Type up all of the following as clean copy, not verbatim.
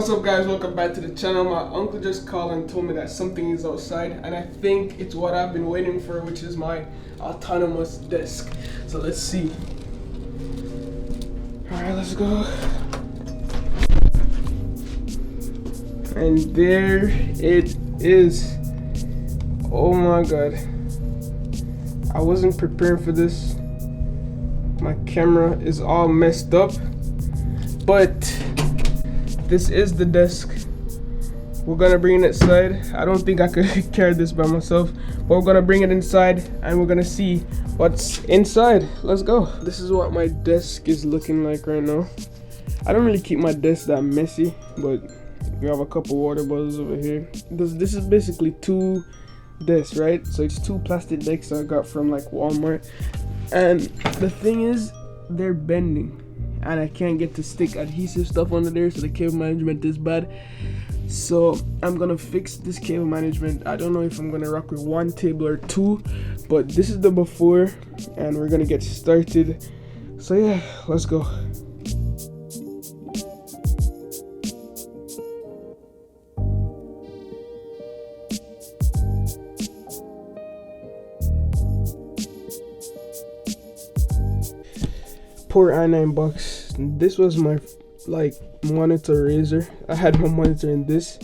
What's up guys, welcome back to the channel. My uncle just called and told me that something is outside, and I think it's what I've been waiting for, which is my autonomous desk. So let's see. Alright, let's go. And there it is. Oh my god, I wasn't preparing for this. My camera is all messed up, but this is the desk. We're gonna bring it inside. I don't think I could carry this by myself, but we're gonna bring it inside and we're gonna see what's inside. Let's go. This is what my desk is looking like right now. I don't really keep my desk that messy, but we have a couple water bottles over here. This is basically two desks, right? So it's two plastic desks I got from like Walmart, and the thing is they're bending and I can't get to stick adhesive stuff under there, so the cable management is bad. So I'm gonna fix this cable management. I don't know if I'm gonna rock with one table or two, but this is the before and we're gonna get started. So yeah, let's go. Poor i9 box. This was my monitor razor. I had my monitor in this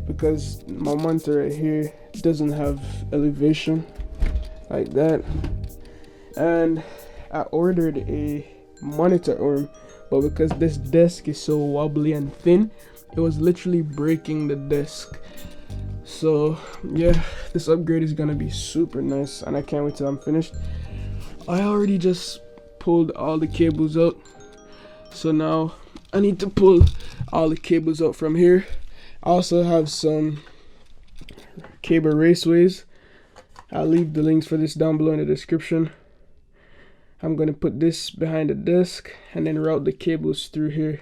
because my monitor right here doesn't have elevation like that, and I ordered a monitor arm, but because this desk is so wobbly and thin, it was literally breaking the desk. So yeah, this upgrade is gonna be super nice and I can't wait till I'm finished. I already just pulled all the cables out, so now I need to pull all the cables out from here. I also have some cable raceways. I'll leave the links for this down below in the description. I'm gonna put this behind the desk and then route the cables through here.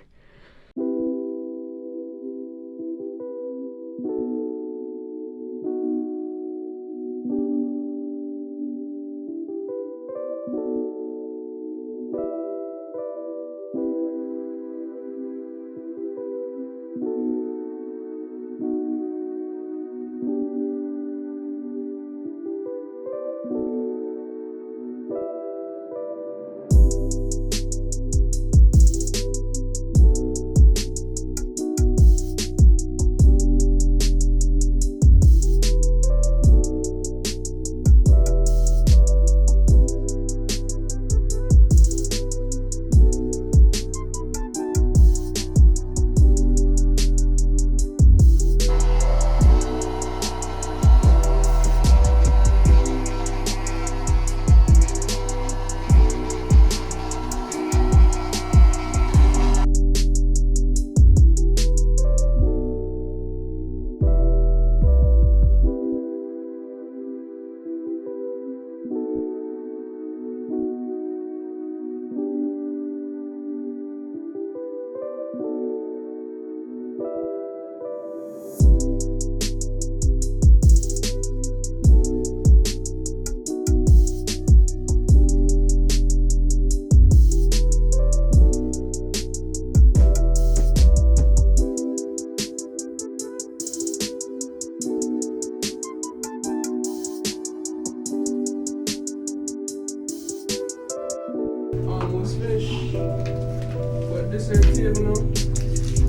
Almost finished. But this here table now,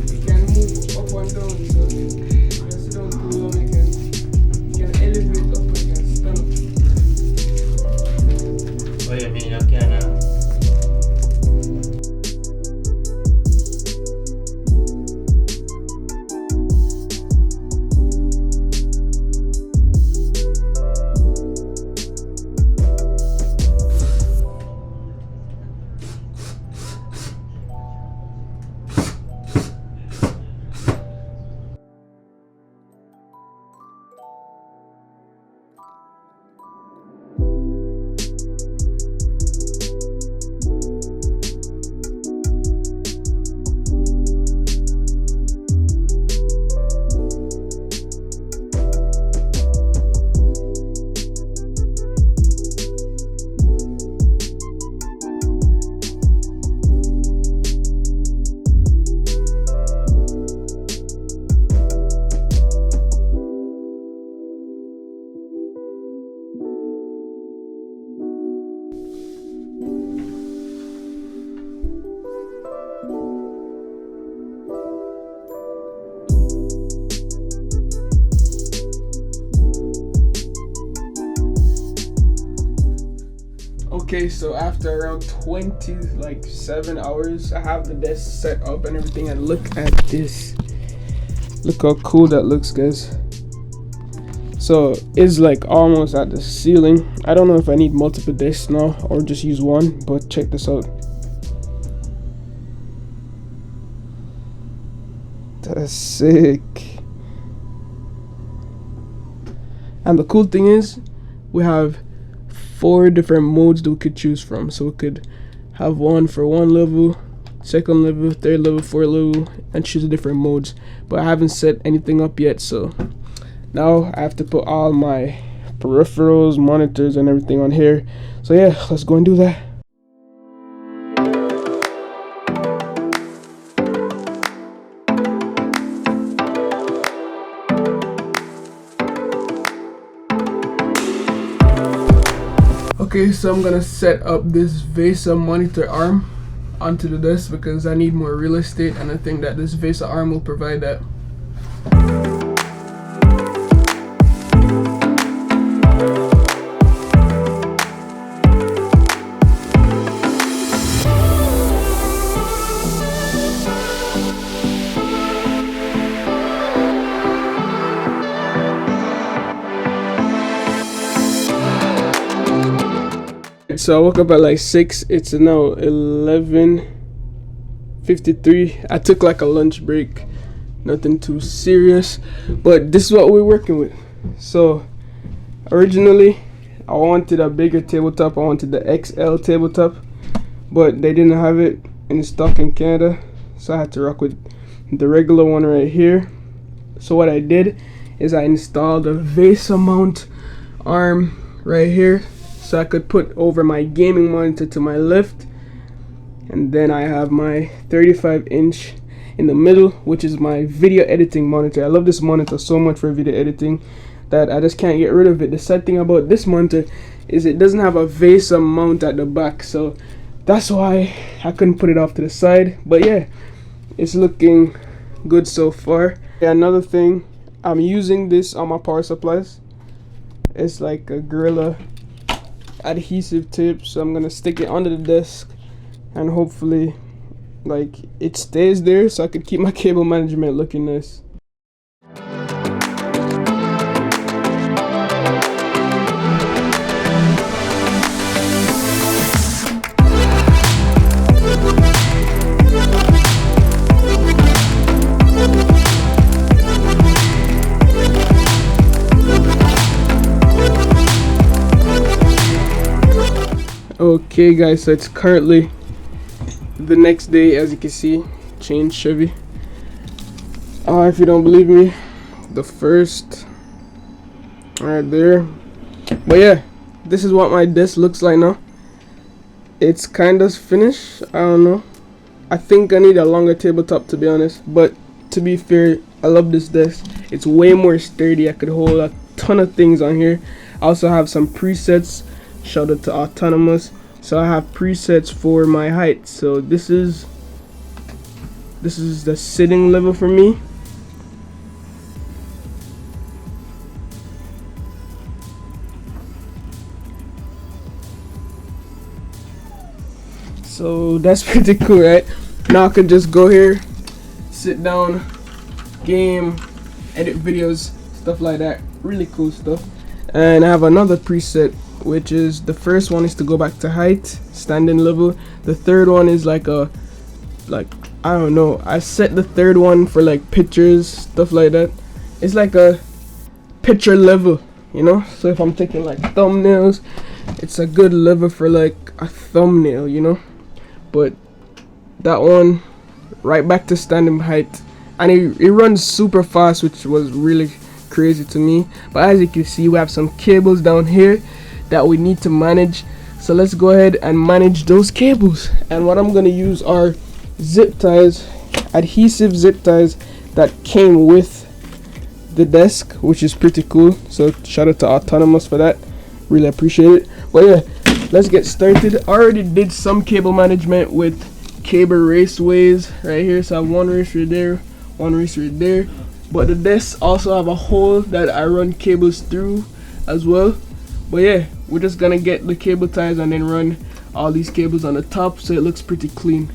you can move up and down, so you can sit down too long, you can elevate up and you can stand up. Oh, you mean you can Okay, so after around 7 hours, I have the desk set up and everything, and look at this. Look how cool that looks, guys. So it's like almost at the ceiling. I don't know if I need multiple desks now or just use one, but check this out. That's sick. And the cool thing is, we have 4 different modes that we could choose from. So we could have one for one level, second level, third level, fourth level, and choose the different modes. But I haven't set anything up yet, so now I have to put all my peripherals, monitors, and everything on here. So yeah, let's go and do that. Okay, so I'm gonna set up this VESA monitor arm onto the desk because I need more real estate, and I think that this VESA arm will provide that. So I woke up at like 6. It's now 11:53. I took like a lunch break, nothing too serious, but this is what we're working with. So originally I wanted a bigger tabletop. I wanted the XL tabletop, but they didn't have it in stock in Canada, so I had to rock with the regular one right here. So what I did is I installed a VESA mount arm right here, so I could put over my gaming monitor to my left, and then I have my 35-inch in the middle, which is my video editing monitor. I love this monitor so much for video editing that I just can't get rid of it. The sad thing about this monitor is it doesn't have a VESA mount at the back, so that's why I couldn't put it off to the side. But yeah, it's looking good so far. Another thing, I'm using this on my power supplies. It's like a Gorilla adhesive tape, so I'm gonna stick it under the desk and hopefully like it stays there so I could keep my cable management looking nice. Okay guys, so it's currently the next day. As you can see, change Chevy. If you don't believe me, the first right there. But yeah, this is what my desk looks like now. It's kind of finished. I don't know, I think I need a longer tabletop, to be honest, but to be fair, I love this desk. It's way more sturdy. I could hold a ton of things on here. I also have some presets. Shout out to Autonomous. So I have presets for my height. So this is the sitting level for me. So that's pretty cool, right? Now I can just go here, sit down, game, edit videos, stuff like that. Really cool stuff. And I have another preset, which is the first one is to go back to height, standing level. The third one is like I don't know, I set the third one for like pictures, stuff like that. It's like a picture level, you know. So if I'm taking like thumbnails, it's a good level for like a thumbnail, you know. But that one right back to standing height, and it runs super fast, which was really crazy to me. But as you can see, we have some cables down here that we need to manage, so let's go ahead and manage those cables. And what I'm gonna use are zip ties, adhesive zip ties that came with the desk, which is pretty cool. So shout out to Autonomous for that, really appreciate it. But yeah, let's get started. I already did some cable management with cable raceways right here. So I have one race right there, one race right there, but the desk also have a hole that I run cables through as well. But yeah, we're just gonna get the cable ties and then run all these cables on the top, so it looks pretty clean.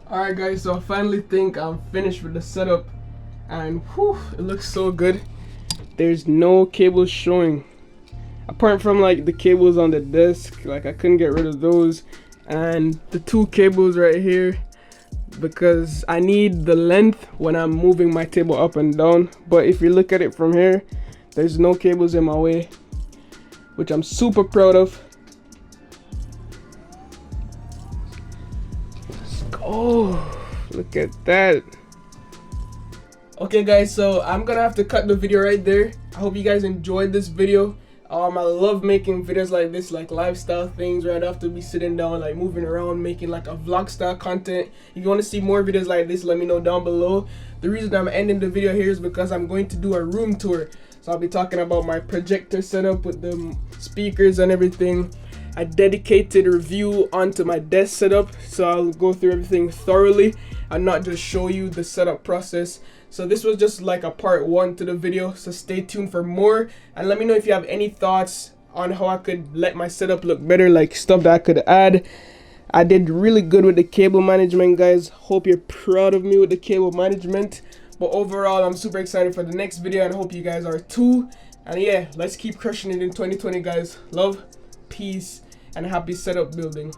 Alright guys, so I finally think I'm finished with the setup, and whew, it looks so good. There's no cables showing apart from like the cables on the desk. Like I couldn't get rid of those, and the two cables right here because I need the length when I'm moving my table up and down. But if you look at it from here, there's no cables in my way, which I'm super proud of. Oh, look at that. Okay guys, so I'm gonna have to cut the video right there. I hope you guys enjoyed this video. I love making videos like this, like lifestyle things where I don't have to be sitting down, like moving around, making like a vlog style content. If you want to see more videos like this, let me know down below. The reason I'm ending the video here is because I'm going to do a room tour. So I'll be talking about my projector setup with the speakers and everything. A dedicated review onto my desk setup, so I'll go through everything thoroughly and not just show you the setup process. So this was just like a part 1 to the video, so stay tuned for more, and let me know if you have any thoughts on how I could let my setup look better, like stuff that I could add. I did really good with the cable management, guys. Hope you're proud of me with the cable management. But overall, I'm super excited for the next video, and I hope you guys are too. And yeah, let's keep crushing it in 2020, guys. Love, peace, and happy setup building.